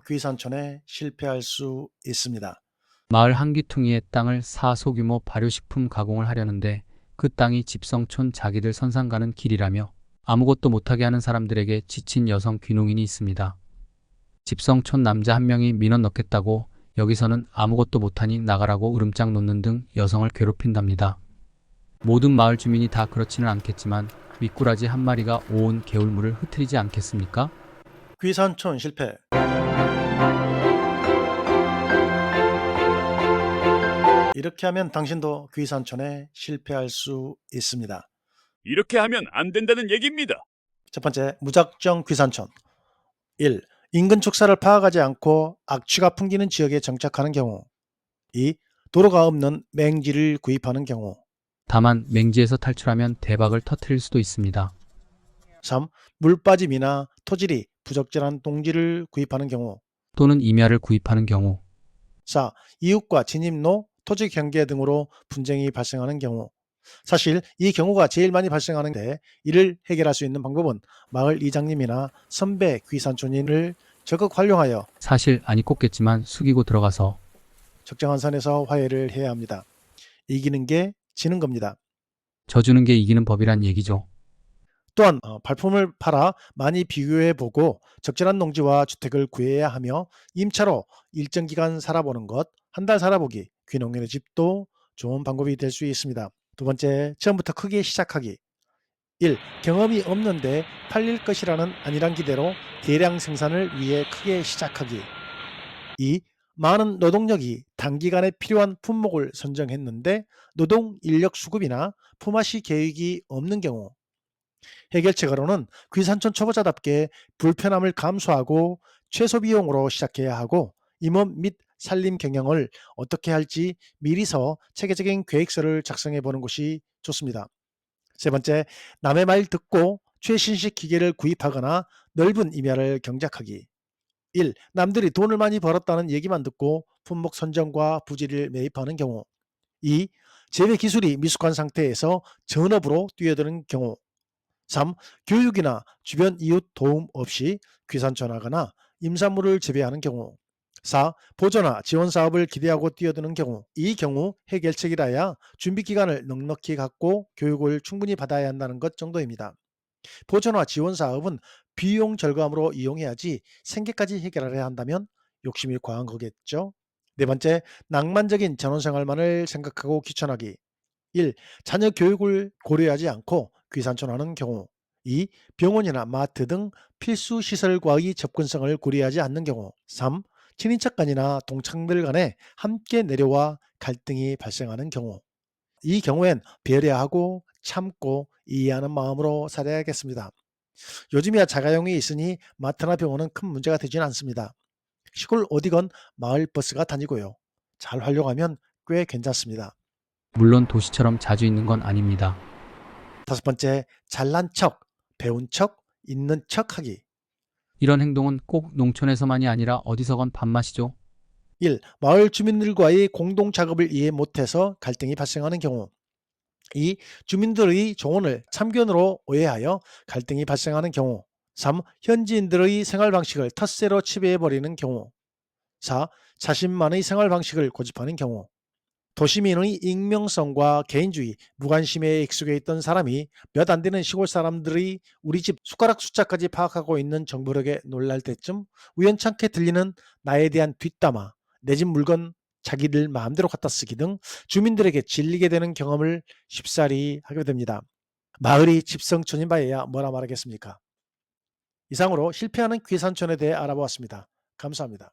귀산촌에 실패할 수 있습니다. 마을 한 귀퉁이의 땅을 소규모 발효식품 가공을 하려는데 그 땅이 집성촌 자기들 선상 가는 길이라며 아무것도 못하게 하는 사람들에게 지친 여성 귀농인이 있습니다. 집성촌 남자 한 명이 민원 넣겠다고 여기서는 아무것도 못하니 나가라고 으름장 놓는 등 여성을 괴롭힌답니다. 모든 마을 주민이 다 그렇지는 않겠지만 미꾸라지 한 마리가 온 개울물을 흐트리지 않겠습니까? 귀산촌 실패. 이렇게 하면 당신도 귀산촌에 실패할 수 있습니다. 이렇게 하면 안 된다는 얘기입니다. 첫 번째, 무작정 귀산촌. 1. 인근 축사를 파악하지 않고 악취가 풍기는 지역에 정착하는 경우. 2. 도로가 없는 맹지를 구입하는 경우. 다만 맹지에서 탈출하면 대박을 터뜨릴 수도 있습니다. 3. 물빠짐이나 토질이 부적절한 동지를 구입하는 경우. 또는 임야를 구입하는 경우. 4. 이웃과 진입로, 토지 경계 등으로 분쟁이 발생하는 경우. 사실 이 경우가 제일 많이 발생하는데 이를 해결할 수 있는 방법은 마을 이장님이나 선배 귀산촌인을 적극 활용하여 사실 아니 꼽겠지만 숙이고 들어가서 적정한 선에서 화해를 해야 합니다. 이기는 게 지는 겁니다. 져주는 게 이기는 법이란 얘기죠. 또한 발품을 팔아 많이 비교해보고 적절한 농지와 주택을 구해야 하며 임차로 일정 기간 살아보는 것, 한 달 살아보기, 귀농인의 집도 좋은 방법이 될 수 있습니다. 두 번째, 처음부터 크게 시작하기. 1. 경험이 없는데 팔릴 것이라는 안일한 기대로 대량 생산을 위해 크게 시작하기. 2. 많은 노동력이 단기간에 필요한 품목을 선정했는데 노동 인력 수급이나 품앗이 계획이 없는 경우. 해결책으로는 귀산촌 초보자답게 불편함을 감수하고 최소 비용으로 시작해야 하고 임원 및 산림 경영을 어떻게 할지 미리서 체계적인 계획서를 작성해 보는 것이 좋습니다. 세 번째, 남의 말 듣고 최신식 기계를 구입하거나 넓은 임야를 경작하기. 1. 남들이 돈을 많이 벌었다는 얘기만 듣고 품목 선정과 부지를 매입하는 경우. 2. 재배 기술이 미숙한 상태에서 전업으로 뛰어드는 경우. 3. 교육이나 주변 이웃 도움 없이 귀산촌 하거나 임산물을 재배하는 경우. 4. 보조나 지원 사업을 기대하고 뛰어드는 경우. 이 경우 해결책이라야 준비 기간을 넉넉히 갖고 교육을 충분히 받아야 한다는 것 정도입니다. 보조나 지원 사업은 비용 절감으로 이용해야지 생계까지 해결하려 한다면 욕심이 과한 거겠죠. 네 번째, 낭만적인 전원생활만을 생각하고 귀촌하기. 1. 자녀 교육을 고려하지 않고 귀산촌하는 경우. 2. 병원이나 마트 등 필수 시설과의 접근성을 고려하지 않는 경우. 3. 친인척 간이나 동창들 간에 함께 내려와 갈등이 발생하는 경우. 이 경우엔 배려하고 참고 이해하는 마음으로 살아야겠습니다. 요즘이야 자가용이 있으니 마트나 병원은 큰 문제가 되지는 않습니다. 시골 어디건 마을 버스가 다니고요. 잘 활용하면 꽤 괜찮습니다. 물론 도시처럼 자주 있는 건 아닙니다. 다섯 번째, 잘난 척, 배운 척, 있는 척 하기. 이런 행동은 꼭 농촌에서만이 아니라 어디서건 밥맛이죠. 1. 마을 주민들과의 공동 작업을 이해 못해서 갈등이 발생하는 경우. 2. 주민들의 조언을 참견으로 오해하여 갈등이 발생하는 경우. 3. 현지인들의 생활 방식을 텃세로 지배해버리는 경우. 4. 자신만의 생활 방식을 고집하는 경우. 도시민의 익명성과 개인주의, 무관심에 익숙해 있던 사람이 몇 안 되는 시골 사람들의 우리 집 숟가락 숫자까지 파악하고 있는 정보력에 놀랄 때쯤 우연찮게 들리는 나에 대한 뒷담화, 내 집 물건 자기들 마음대로 갖다 쓰기 등 주민들에게 질리게 되는 경험을 쉽사리 하게 됩니다. 마을이 집성촌인 바에야 뭐라 말하겠습니까? 이상으로 실패하는 귀산촌에 대해 알아보았습니다. 감사합니다.